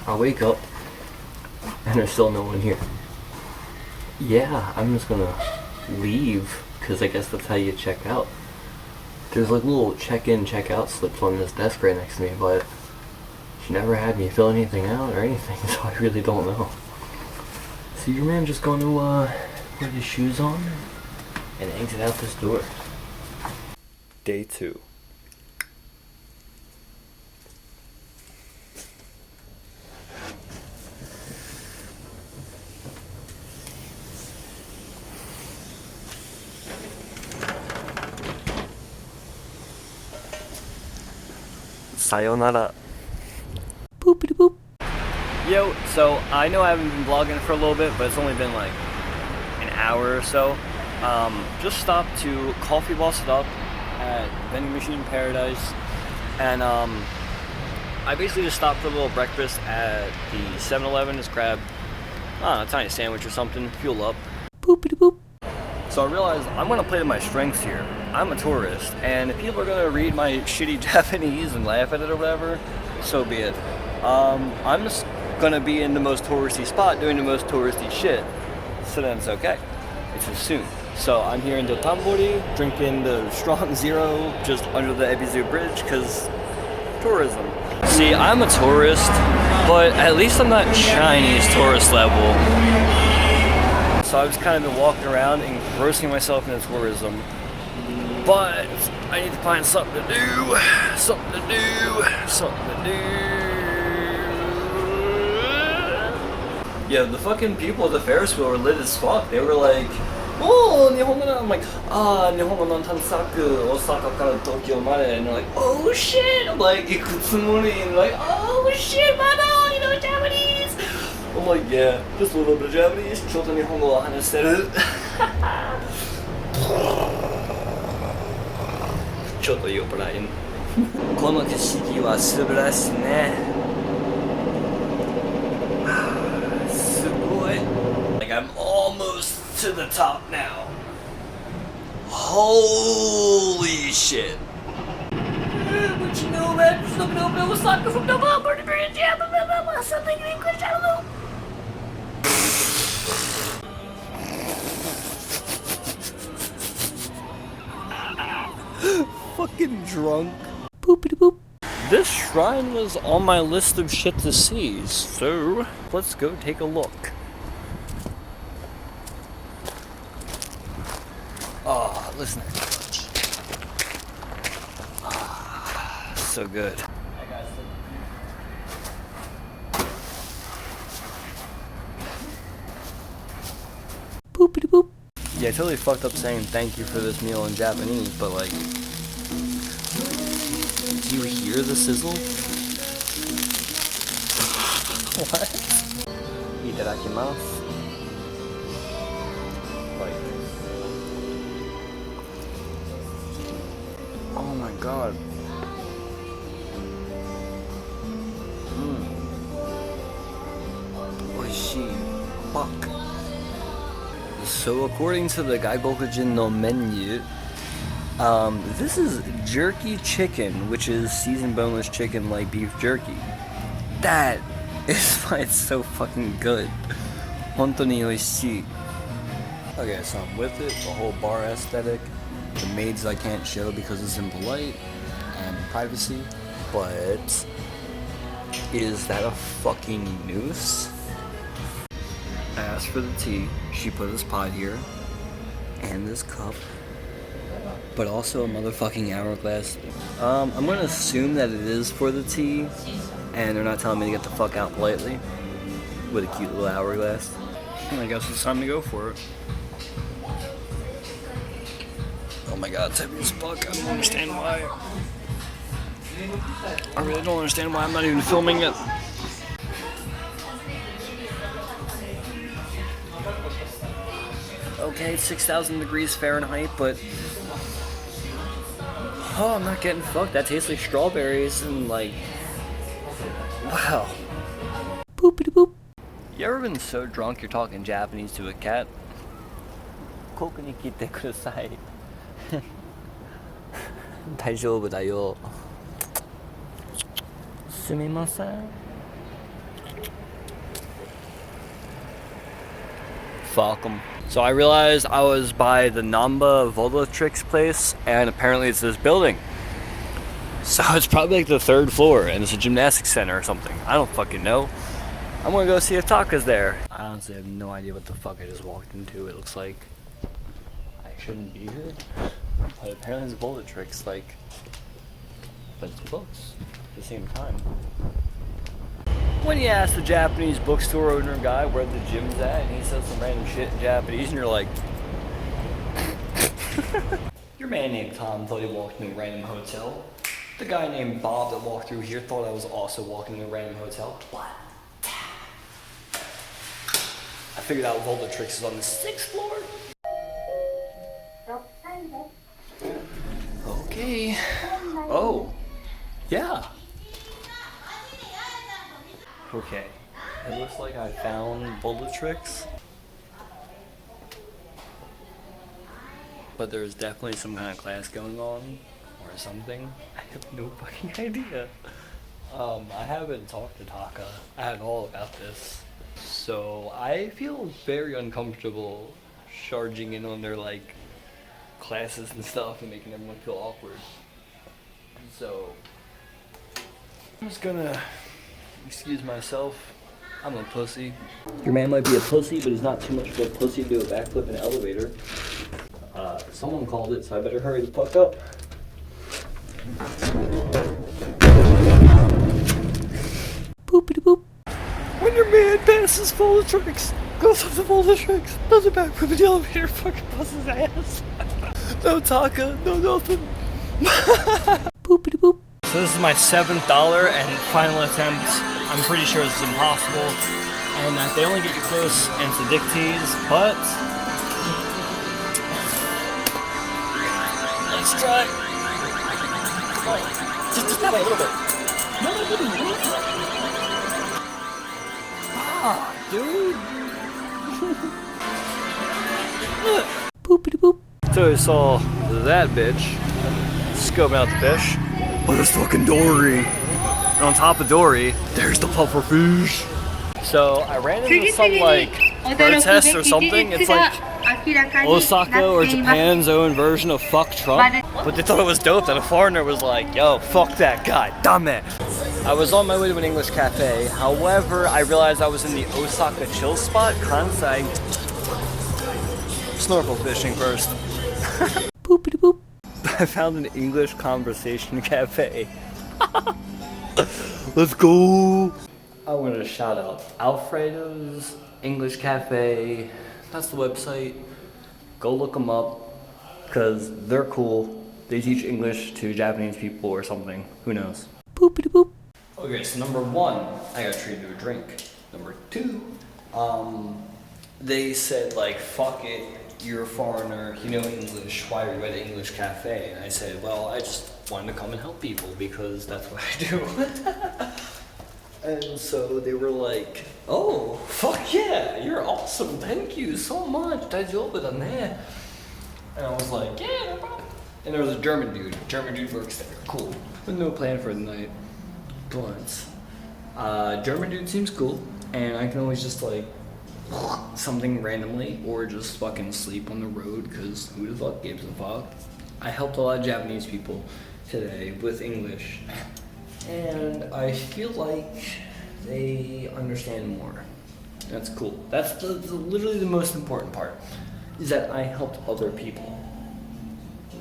I wake up and there's still no one here. Yeah, I'm just gonna leave because I guess that's how you check out. There's like little check-in, check-out slips on this desk right next to me, but she never had me fill anything out or anything, so I really don't know. So your man just gonna put his shoes on and exit out this door. Day 2. Sayonara. Boopity boop. Yo, so I know I haven't been vlogging for a little bit, but it's only been like an hour or so. Just stopped to coffee boss it up at Vending Machine Paradise, and I basically just stopped for a little breakfast at the 7-Eleven, just grabbed a tiny sandwich or something, fuel up. Boopity boop. So I realized I'm gonna play to my strengths here. I'm a tourist, and if people are gonna read my shitty Japanese and laugh at it or whatever, so be it. I'm just gonna be in the most touristy spot doing the most touristy shit, so then it's okay. It's just soon. So I'm here in Dotonbori, drinking the Strong Zero just under the Ebisu Bridge, because tourism. See, I'm a tourist, but at least I'm not Chinese tourist level. So I've just kind of been walking around and engrossing myself in tourism. But I need to find something to do, something to do, something to do. Yeah, the fucking people at the Ferris wheel were lit as fuck. They were like, oh, Nihongo. I'm like, Nihongo no Tansaku, Osaka kara Tokyo made. And they're like, oh shit. I'm like, Ikutsumori. And like, oh shit, mano, you know Japanese. I'm like, yeah, just a little bit of Japanese. ちょっと日本語を話してる。ちょっと酔っ払い。この景色は素晴らしいね。すごい。Like I'm almost to the top now. Holy shit. What you know about just looking over Osaka from the bumper to bridge? Yeah, something in English, I don't know. Fucking drunk. Boopity boop. This shrine was on my list of shit to see, so let's go take a look. Oh, listen to that. Ah, so good. Boopity boop. Yeah, I totally fucked up saying thank you for this meal in Japanese, but like, do you hear the sizzle? What? Itadakimasu. Like, oh my god. Oishii. Fuck. So according to the Gaibokujin no menu, this is jerky chicken, which is seasoned boneless chicken like beef jerky. That is why it's so fucking good. Hontoni oishii. Okay, so I'm with it, the whole bar aesthetic. The maids I can't show because it's impolite and privacy, but is that a fucking noose? I asked for the tea, she put this pot here, and this cup, but also a motherfucking hourglass. I'm gonna assume that it is for the tea, and they're not telling me to get the fuck out politely, with a cute little hourglass. I guess it's time to go for it. Oh my god, it's heavy as fuck, I don't understand why. I really don't understand why I'm not even filming it. Okay, 6,000 degrees Fahrenheit, but oh, I'm not getting fucked. That tastes like strawberries and like, wow. Boopity boop. You ever been so drunk you're talking Japanese to a cat? Koku ni kite kudasai. Daijoubu da yo. Sumimasen. Fuck 'em. So I realized I was by the Namba Volatrix place, and apparently it's this building. So it's probably like the 3rd floor, and it's a gymnastics center or something. I don't fucking know. I'm gonna go see if Taka's there. I honestly have no idea what the fuck I just walked into. It looks like I shouldn't be here, but apparently it's Volatrix, like, but it's books at the same time. When you ask the Japanese bookstore owner guy where the gym's at, and he says some random shit in Japanese, and you're like, your man named Tom thought he walked in a random hotel. The guy named Bob that walked through here thought I was also walking in a random hotel. What? I figured out Volatrix is on the 6th floor. Okay. Oh. Yeah. Okay. It looks like I found Volatrix. But there's definitely some kind of class going on. Or something. I have no fucking idea. I haven't talked to Taka at all about this. So I feel very uncomfortable charging in on their like classes and stuff and making everyone feel awkward. So I'm just gonna excuse myself. I'm a pussy. Your man might be a pussy, but he's not too much of a pussy to do a backflip in an elevator. Someone called it, so I better hurry the fuck up. Boopity boop. When your man passes Volatrix, goes up the Volatrix, does a backflip in the elevator, fucking busts his ass. No Taka, no nothing. Boopity boop. So this is my $7th and final attempt. I'm pretty sure this is impossible, and that they only get you close and it's addictees, but let's try. Oh, just that way a little bit. Ah, dude. Boopity boop. So I saw that bitch scoping out the fish. But there's fucking Dory. And on top of Dory, there's the puffer fish. So I ran into some like protest or something. It's like Osaka or Japan's own version of fuck Trump. But they thought it was dope that a foreigner was like, yo, fuck that guy, dumb it. I was on my way to an English cafe. However, I realized I was in the Osaka chill spot, Kansai. Snorkel fishing first. Boopity boop. I found an English conversation cafe. Let's go. I want to shout out Alfredo's English Cafe. That's the website. Go look them up because they're cool. They teach English to Japanese people or something. Who knows? Boopity boop. Okay, so number 1, I got treated to a drink. Number 2, they said like, fuck it, you're a foreigner, you know English, why are you at an English cafe? And I said, well, I just wanted to come and help people because that's what I do. And so they were like, oh, fuck yeah, you're awesome, thank you so much, 大丈夫だね. And I was like, yeah, no problem. And there was a German dude works there, cool. With no plan for the night, but German dude seems cool, and I can always just like, something randomly, or just fucking sleep on the road, because who the fuck gives a fuck? I helped a lot of Japanese people today with English, and I feel like they understand more. That's cool. That's literally the most important part, is that I helped other people.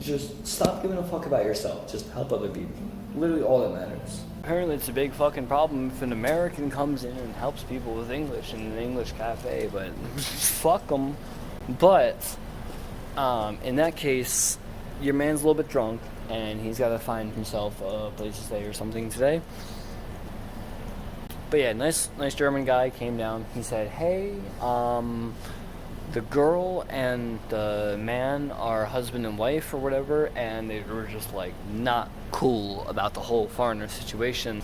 Just stop giving a fuck about yourself, just help other people. Literally all that matters. Apparently it's a big fucking problem if an American comes in and helps people with English in an English cafe, but fuck them. But in that case, your man's a little bit drunk and he's got to find himself a place to stay or something today. But yeah, nice German guy came down. He said, hey, the girl and the man are husband and wife or whatever, and they were just like not cool about the whole foreigner situation.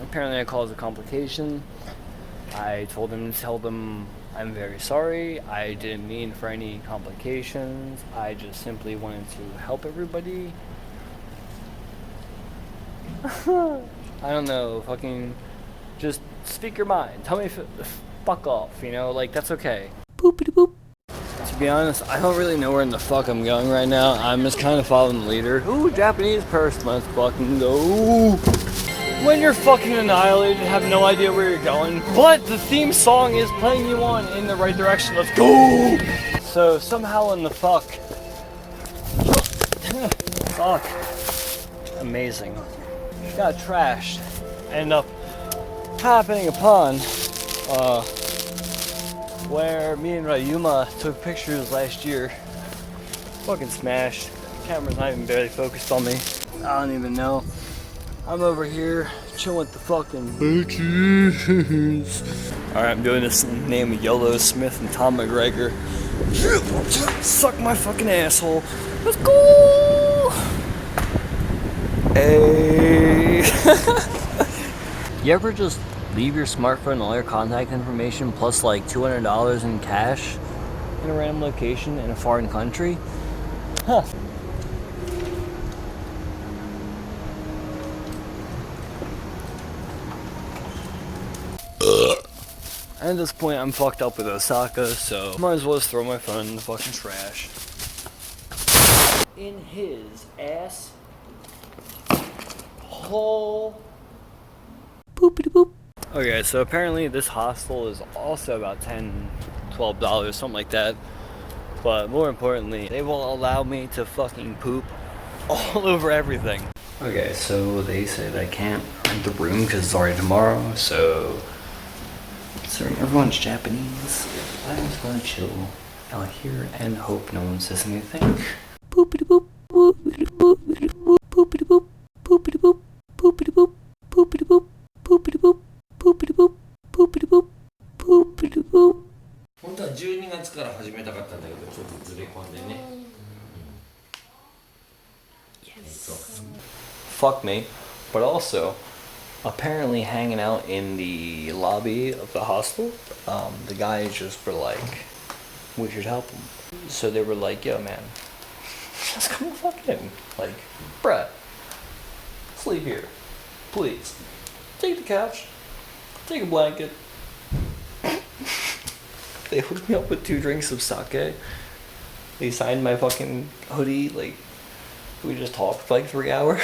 Apparently it caused a complication. I told him to tell them I'm very sorry. I didn't mean for any complications. I just simply wanted to help everybody. I don't know, fucking Just speak your mind. Tell me fuck off, you know, like that's okay. Boopity boop. To be honest, I don't really know where in the fuck I'm going right now. I'm just kind of following the leader. Ooh, Japanese purse, let's fucking go. When you're fucking annihilated and have no idea where you're going, but the theme song is playing you on in the right direction. Let's go! So somehow in the fuck. Fuck. Amazing. Got trashed. End up happening upon where me and Ryuma took pictures last year. Fucking smashed. The camera's not even barely focused on me. I don't even know. I'm over here chilling with the fucking bitches. Alright, I'm doing this in the name of Yolo Smith and Tom McGregor. Suck my fucking asshole. Let's go! Hey. You ever just leave your smartphone and all your contact information plus like $200 in cash in a random location in a foreign country? Huh. At this point, I'm fucked up with Osaka, so might as well just throw my phone in the fucking trash. In his ass hole. Boopity boop. Okay, so apparently this hostel is also about $10, $12, something like that. But more importantly, they will allow me to fucking poop all over everything. Okay, so they said I can't rent the room because it's already tomorrow, so considering everyone's Japanese, I'm just gonna chill out here and hope no one says anything. Boopity boop, boopity boop, boopity boop, boopity boop, boopity boop, boopity boop, boopity boop, boopity boop, boopity boop, boopity boop. 本当は12月から始めたかったんだけど、ちょっとずれ込んでね。Fuck me, but also, apparently hanging out in the lobby of the hostel, the guys just were like, we should help him. So they were like, yo man, just come fuck in. Like, bruh, sleep here, please. Take the couch, take a blanket. They hooked me up with 2 drinks of sake. They signed my fucking hoodie, like, we just talked for like 3 hours.